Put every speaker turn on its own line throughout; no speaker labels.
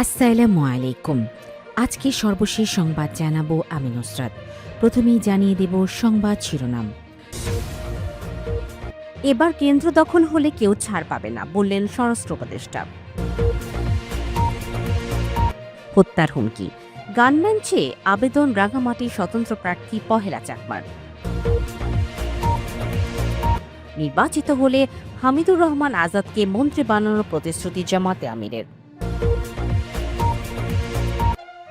আসসালামু আলাইকুম। আজকে সর্বশেষ সংবাদ জানাবো আমি নুসরাত। প্রথমেই জানিয়ে দেব সংবাদ শিরোনাম। এবার কেন্দ্র দখল হলে কেউ ছাড় পাবে না, বললেন স্বরাষ্ট্র উপদেষ্টা। হত্যার হুমকি, গানম্যান চেয়ে আবেদন রাঙামাটি স্বতন্ত্র প্রার্থী পহেলা চাকমার। নির্বাচিত হলে হামিদুর রহমান আজাদকে মন্ত্রী বানানোর প্রতিশ্রুতি জামাতে আমিরের।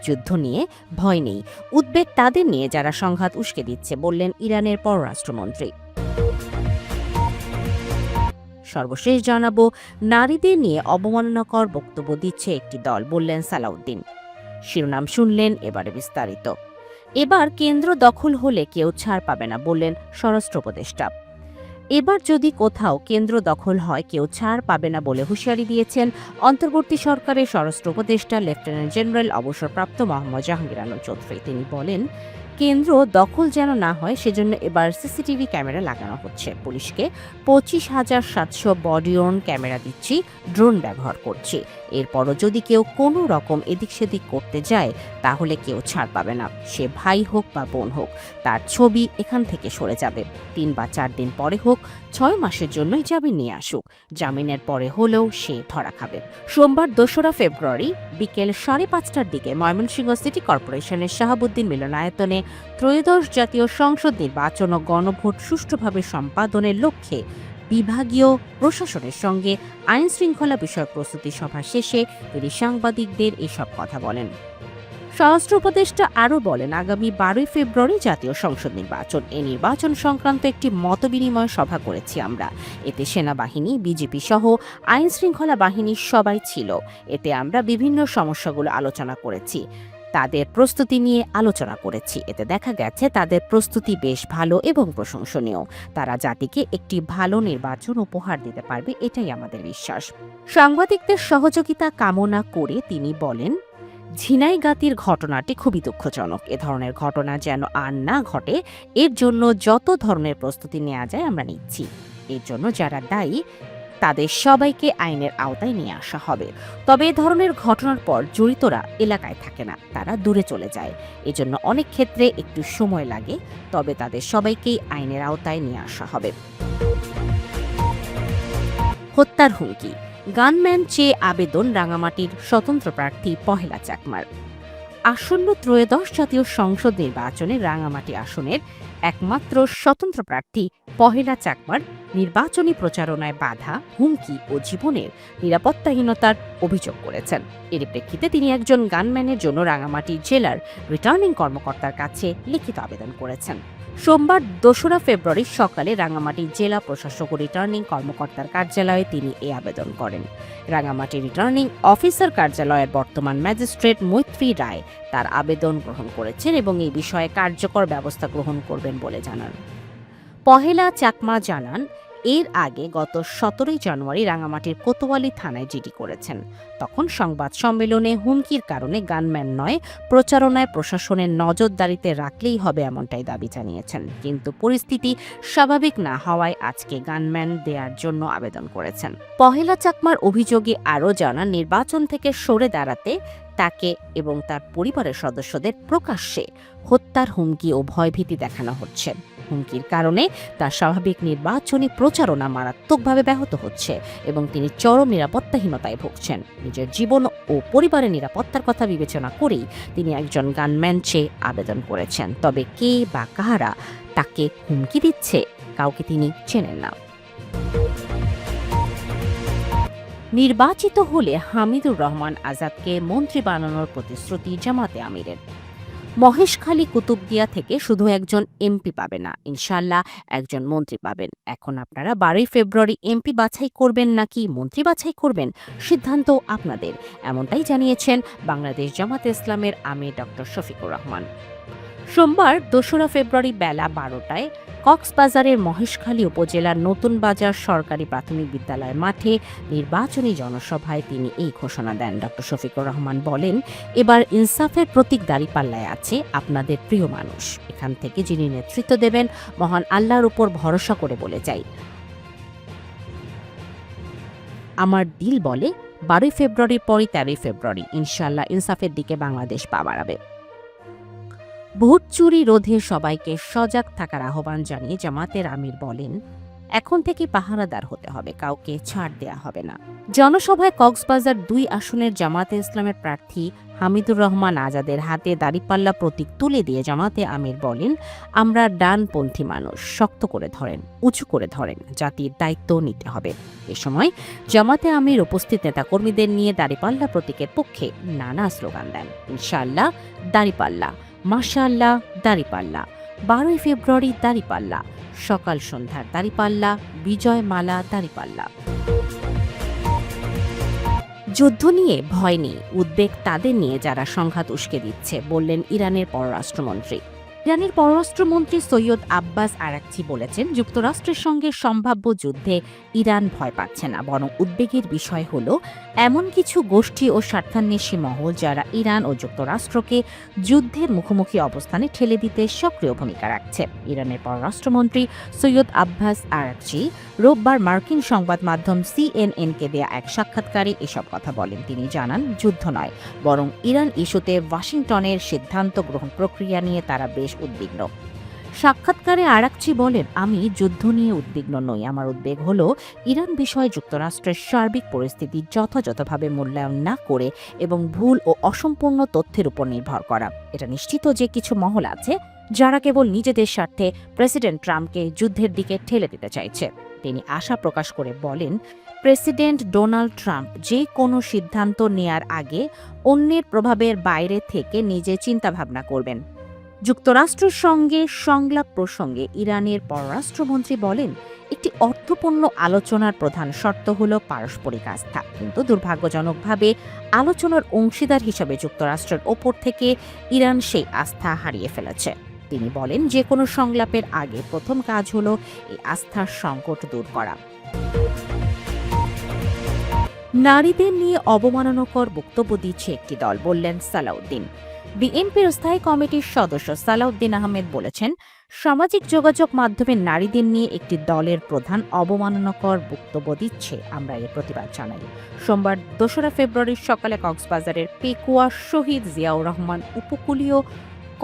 যুদ্ধ নিয়ে ভয় নেই, উদ্বেগ তাদের নিয়ে যারা সংঘাত উস্কে দিচ্ছে, বললেন ইরানের পররাষ্ট্রমন্ত্রী। সর্বশেষ জানাবো, নারীদের নিয়ে অবমাননাকর বক্তব্য দিচ্ছে একটি দল, বললেন সালাউদ্দিন। শিরোনাম শুনলেন, এবারে বিস্তারিত। এবার কেন্দ্র দখল হলে কেউ ছাড় পাবে না, বললেন স্বরাষ্ট্র উপদেষ্টা। এবার যদি কোথাও কেন্দ্র দখল হয় কেউ ছাড় পাবে না বলে হুঁশিয়ারি দিয়েছেন অন্তর্বর্তী সরকারের স্বরাষ্ট্র উপদেষ্টা লেফটেন্যান্ট জেনারেল অবসরপ্রাপ্ত মোহাম্মদ জাহাঙ্গীর আলম চৌধুরী। তিনি বলেন, কেন্দ্র দখল যেন না হয় সেজন্য এবার সিসিটিভি ক্যামেরা লাগানো হচ্ছে। পুলিশকে 25,700 বডি ওর্ন ক্যামেরা দিচ্ছি, ড্রোন ব্যবহার করছি। এরপরও যদি কেউ কোনো রকম এদিক সেদিক করতে যায় তাহলে কেউ ছাড় পাবে না। সে ভাই হোক বা বোন হোক, তার ছবি এখান থেকে সরে যাবে। 3 বা 4 দিন পরে হোক, 6 মাসের জন্যই জামিন নিয়ে আসুক, জামিনের পরে হলেও সে ধরা খাবে। সোমবার 2রা ফেব্রুয়ারি বিকেল 5:30টার দিকে ময়মনসিংহ সিটি কর্পোরেশনের শাহাবুদ্দিন মিলনায়তনে ত্রয়োদশ জাতীয় সংসদ নির্বাচন ও গণভোট সুষ্ঠুভাবে সম্পাদনের লক্ষ্যে বিভাগীয় প্রশাসনের সঙ্গে আইন শৃঙ্খলা বিষয়ক প্রস্তুতি সভা শেষে তিনি সাংবাদিকদের এসব কথা বলেন। স্বরাষ্ট্র উপদেষ্টা আরও বলেন, আগামী 12 ফেব্রুয়ারি জাতীয় সংসদ নির্বাচন। এই নির্বাচন সংক্রান্ত একটি মতবিনিময় সভা করেছি আমরা। এতে সেনাবাহিনী, বিজেপি সহ আইন শৃঙ্খলা বাহিনীর সবাই ছিল। এতে আমরা বিভিন্ন সমস্যাগুলো আলোচনা করেছি, তাদের প্রস্তুতি নিয়ে আলোচনা করেছি। এতে দেখা গেছে তাদের প্রস্তুতি বেশ ভালো এবং প্রশংসনীয়। তারা জাতিকে একটি ভালো নির্বাচন উপহার দিতে পারবে, এটাই আমাদের বিশ্বাস। সাংবাদিকদের সহযোগিতা কামনা করে তিনি বলেন, ঝিনাইগাতির ঘটনাটি খুবই দুঃখজনক। এ ধরনের ঘটনা যেন আর না ঘটে, এর জন্য যত ধরনের প্রস্তুতি নেওয়া যায় আমরা নিচ্ছি। এর জন্য যারা দায়ী তাদের সবাইকে আইনের আওতায় নিয়ে আসা হবে। তবে এ ধরনের ঘটনার পর জড়িতরা এলাকায় থাকে না, তারা দূরে চলে যায়। এজন্য অনেক ক্ষেত্রে একটু সময় লাগে, তবে তাদের সবাইকেই আইনের আওতায় নিয়ে আসা হবে। হত্যার হুমকি, গানম্যান চেয়ে আবেদন রাঙামাটির স্বতন্ত্র প্রার্থী পহেলা চাকমার। আসন্ন ত্রয়োদশ জাতীয় সংসদ নির্বাচনে রাঙামাটি আসনের একমাত্র স্বতন্ত্র প্রার্থী পহেলা চাকমার নির্বাচনী প্রচারণায় বাধা, হুমকি ও জীবনের নিরাপত্তাহীনতার অভিযোগ করেছেন। এর প্রেক্ষিতে তিনি একজন গানম্যানের জন্য রাঙামাটি জেলার রিটার্নিং কর্মকর্তার কাছে লিখিত আবেদন করেছেন। সোমবার 2রা ফেব্রুয়ারি সকালে রাঙামাটি জেলা প্রশাসক ও রিটার্নিং কর্মকর্তার কার্যালয়ে তিনি এই আবেদন করেন। রাঙামাটি রিটার্নিং অফিসার কার্যালয়ের বর্তমান ম্যাজিস্ট্রেট মৈত্রী রায় তার আবেদন গ্রহণ করেছেন এবং এই বিষয়ে কার্যকর ব্যবস্থা গ্রহণ করবেন বলে জানান। পহেলা চাকমা জানান, এর আগে গত 17 জানুয়ারি রাঙামাটির কোতোয়ালি থানায় জিডি করেছেন। তখন সংবাদ সম্মেলনে হুমকির কারণে গানম্যান নয়, প্রচারণায় প্রশাসনের নজরদারিতে রাখলেই হবে এমনটাই দাবি জানিয়েছেন। কিন্তু পরিস্থিতি স্বাভাবিক না হওয়ায় আজকে গানম্যান দেওয়ার জন্য আবেদন করেছেন। পহেলা চাকমার অভিযোগে আরও জানান, নির্বাচন থেকে সরে দাঁড়াতে তাকে এবং তার পরিবারের সদস্যদের প্রকাশ্যে হত্যার হুমকি ও ভয়ভীতি দেখানো হচ্ছে। হুমকির কারণে তার স্বাভাবিক নির্বাচনী প্রচারণা মারাত্মকভাবে ব্যাহত হচ্ছে এবং তিনি চরম নিরাপত্তাহীনতায় ভুগছেন। নিজের জীবন ও পরিবারের নিরাপত্তার কথা বিবেচনা করেই তিনি একজন গানম্যান চেয়ে আবেদন করেছেন। তবে কে বা কাহারা তাকে হুমকি দিচ্ছে, কাউকে তিনি চেনেন না। নির্বাচিত হলে হামিদুর রহমান আজাদকে মন্ত্রী বানানোর প্রতিশ্রুতি জামাতে আমিরের। মহেশখালী কুতুবদিয়া থেকে শুধু একজন এমপি পাবে না, ইনশাল্লাহ একজন মন্ত্রী পাবেন। এখন আপনারা 12 ফেব্রুয়ারি এমপি বাছাই করবেন নাকি মন্ত্রী বাছাই করবেন, সিদ্ধান্ত আপনাদের, এমনটাই জানিয়েছেন বাংলাদেশ জামাতে ইসলামের আমির ডক্টর শফিকুর রহমান। সোমবার 2রা ফেব্রুয়ারি বেলা 12টায় কক্সবাজারের মহেশখালী উপজেলার নতুন বাজার সরকারি প্রাথমিক বিদ্যালয় মাঠে নির্বাচনী জনসভায় তিনি এই ঘোষণা দেন। ডক্টর শফিকুর রহমান বলেন, এবার ইনসাফের প্রতীক দাঁড়িপাল্লায় আছে আপনাদের প্রিয় মানুষ। এখান থেকে যিনি নেতৃত্ব দেবেন মহান আল্লাহর উপর ভরসা করে বলে যাই, আমার দিল বলে 12 ফেব্রুয়ারির পরই 13 ফেব্রুয়ারি ইনশাআল্লাহ ইনসাফের দিকে বাংলাদেশ পা বাড়াবে। ভোট চুরি রোধে সবাইকে সজাগ থাকার আহ্বান জানিয়ে জামাতের আমির বলেন, এখন থেকে পাহারাদার হতে হবে, কাউকে ছাড় দেয়া হবে না। জনসভায় কক্সবাজার 2 আসনের জামাতে ইসলামের প্রার্থী হামিদুর রহমান আজাদের হাতে দাঁড়িপাল্লা প্রতীক তুলে দিয়ে জামাতে আমির বলেন, আমরা ডানপন্থী মানুষ, শক্ত করে ধরেন, উঁচু করে ধরেন, জাতির দায়িত্ব নিতে হবে। এ সময় জামাতে আমির উপস্থিত নেতাকর্মীদের নিয়ে দাঁড়িপাল্লা প্রতীকের পক্ষে নানা স্লোগান দেন। ইনশাআল্লাহ দাঁড়িপাল্লা, মাশাআল্লাহ দাঁড়িপাল্লা, 12 ফেব্রুয়ারি দাঁড়িপাল্লা, সকাল সন্ধ্যার দাঁড়িপাল্লা, বিজয় মালা দাঁড়িপাল্লা। যুদ্ধ নিয়ে ভয় নেই, উদ্বেগ তাদের নিয়ে যারা সংঘাত উস্কে দিচ্ছে, বললেন ইরানের পররাষ্ট্রমন্ত্রী। ইরানের পররাষ্ট্রমন্ত্রী সৈয়দ আব্বাস আরাকচি বলেছেন, যুক্তরাষ্ট্রের সঙ্গে সম্ভাব্য যুদ্ধে ইরান ভয় পাচ্ছে না, বরং উদ্বেগের বিষয় হল এমন কিছু গোষ্ঠী ও স্বার্থান্বেষী মহল যারা ইরান ও যুক্তরাষ্ট্রকে যুদ্ধের মুখোমুখি অবস্থানে ঠেলে দিতে সক্রিয় ভূমিকা রাখছে। ইরানের পররাষ্ট্রমন্ত্রী সৈয়দ আব্বাস আরাকচি রোববার মার্কিন সংবাদ মাধ্যম CNN-কে দেয়া এক সাক্ষাৎকারে এসব কথা বলেন। তিনি জানান, যুদ্ধ নয়, বরং ইরান ইস্যুতে ওয়াশিংটনের সিদ্ধান্ত গ্রহণ প্রক্রিয়া নিয়ে তারা বেশ উদ্বিগ্ন। সাক্ষাৎকারে আরাকচি বলেন, আমি যুদ্ধ নিয়ে উদ্বিগ্ন নই, আমার উদ্বেগ হল ইরান বিষয়ে যুক্তরাষ্ট্রের সার্বিক পরিস্থিতি যথাযথভাবে মূল্যায়ন না করে এবং ভুল ও অসম্পূর্ণ তথ্যের উপর নির্ভর করা। এটা নিশ্চিত যে কিছু মহল আছে যারা কেবল নিজেদের স্বার্থে প্রেসিডেন্ট ট্রাম্পকে যুদ্ধের দিকে ঠেলে দিতে চাইছে। তিনি আশা প্রকাশ করে বলেন, প্রেসিডেন্ট ডোনাল্ড ট্রাম্প যে কোনো সিদ্ধান্ত নেয়ার আগে অন্যের প্রভাবের বাইরে থেকে নিজে চিন্তাভাবনা করবেন। যুক্তরাষ্ট্রের সঙ্গে সংলাপ প্রসঙ্গে ইরানের পররাষ্ট্রমন্ত্রী বলেন, একটি অর্থপূর্ণ আলোচনার প্রধান শর্ত হল পারস্পরিক আস্থা, কিন্তু দুর্ভাগ্যজনকভাবে আলোচনার অংশীদার হিসেবে যুক্তরাষ্ট্রের ওপর থেকে ইরান সেই আস্থা হারিয়ে ফেলেছে। তিনি বলেন, যে কোনো সংলাপের আগে প্রথম কাজ হল এই আস্থার সংকট দূর করা। নারীদের নিয়ে অবমাননাকর বক্তব্য দিচ্ছে একটি দল, বললেন সালাউদ্দিন। বিএনপির স্থায়ী কমিটির সদস্য সালাউদ্দিন আহমেদ বলেছেন, সামাজিক যোগাযোগ মাধ্যমে নারীদের নিয়ে একটি দলের প্রধান অবমাননাকর বক্তব্য দিচ্ছে, আমরা এর প্রতিবাদ জানাই। সোমবার 2 ফেব্রুয়ারির সকালে কক্সবাজারের পেকুয়া শহীদ জিয়াউর রহমান উপকূলীয়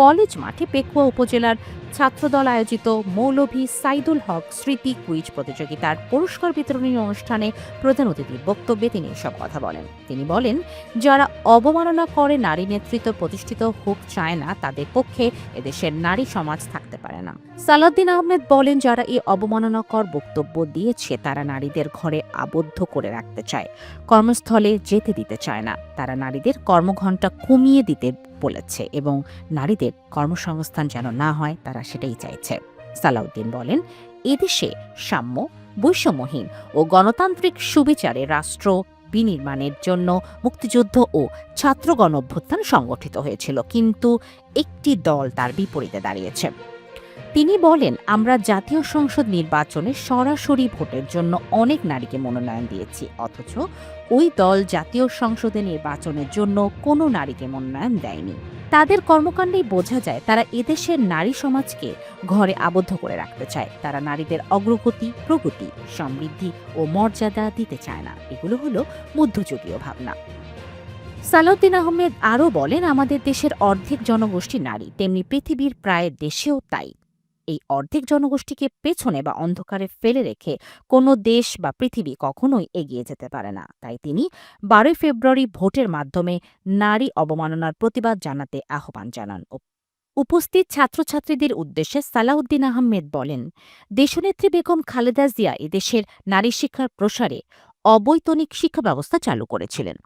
কলেজ মাঠে পেকুয়া উপজেলার ছাত্রদল আয়োজিত মৌলভী সাইদুল হক স্মৃতি কুইজ প্রতিযোগিতার পুরস্কার বিতরণী অনুষ্ঠানে প্রধান অতিথির বক্তব্যে তিনি এসব কথা বলেন। তিনি বলেন, যারা অবমাননা করে নারী নেতৃত্ব প্রতিষ্ঠিত হোক চায় না, তাদের পক্ষে এদেশের নারী সমাজ থাকতে পারে না। সালাউদ্দিন আহমেদ বলেন, যারা এই অবমাননাকর বক্তব্য দিয়েছে তারা নারীদের ঘরে আবদ্ধ করে রাখতে চায়, কর্মস্থলে যেতে দিতে চায় না। তারা নারীদের কর্মঘণ্টা কমিয়ে দিতে বলেছে এবং নারীদের কর্মসংস্থান যেন না হয় তারা সেটাই চাইছে। সালাউদ্দিন বলেন, এদেশে সাম্য, বৈষম্যহীন ও গণতান্ত্রিক সুবিচারে রাষ্ট্র বিনির্মাণের জন্য মুক্তিযুদ্ধ ও ছাত্র গণঅভ্যুত্থান সংগঠিত হয়েছিল, কিন্তু একটি দল তার বিপরীতে দাঁড়িয়েছে। তিনি বলেন, আমরা জাতীয় সংসদ নির্বাচনে সরাসরি ভোটের জন্য অনেক নারীকে মনোনয়ন দিয়েছি, অথচ ওই দল জাতীয় সংসদে নির্বাচনের জন্য কোনো নারীকে মনোনয়ন দেয়নি। তাদের কর্মকাণ্ডেই বোঝা যায় তারা এদেশের নারী সমাজকে ঘরে আবদ্ধ করে রাখতে চায়। তারা নারীদের অগ্রগতি, প্রগতি, সমৃদ্ধি ও মর্যাদা দিতে চায় না। এগুলো হলো মধ্যযুগীয় ভাবনা। সালাউদ্দিন আহমেদ আরও বলেন, আমাদের দেশের অর্ধেক জনগোষ্ঠী নারী, তেমনি পৃথিবীর প্রায় দেশেও তাই। এই অর্ধেক জনগোষ্ঠীকে পেছনে বা অন্ধকারে ফেলে রেখে কোনো দেশ বা পৃথিবী কখনোই এগিয়ে যেতে পারে না। তাই তিনি 12 ফেব্রুয়ারি ভোটের মাধ্যমে নারী অবমাননার প্রতিবাদ জানাতে আহ্বান জানান। উপস্থিত ছাত্রছাত্রীদের উদ্দেশ্যে সালাউদ্দিন আহমেদ বলেন, দেশনেত্রী বেগম খালেদা জিয়া এদেশের নারী শিক্ষার প্রসারে অবৈতনিক শিক্ষা ব্যবস্থা চালু করেছিলেন।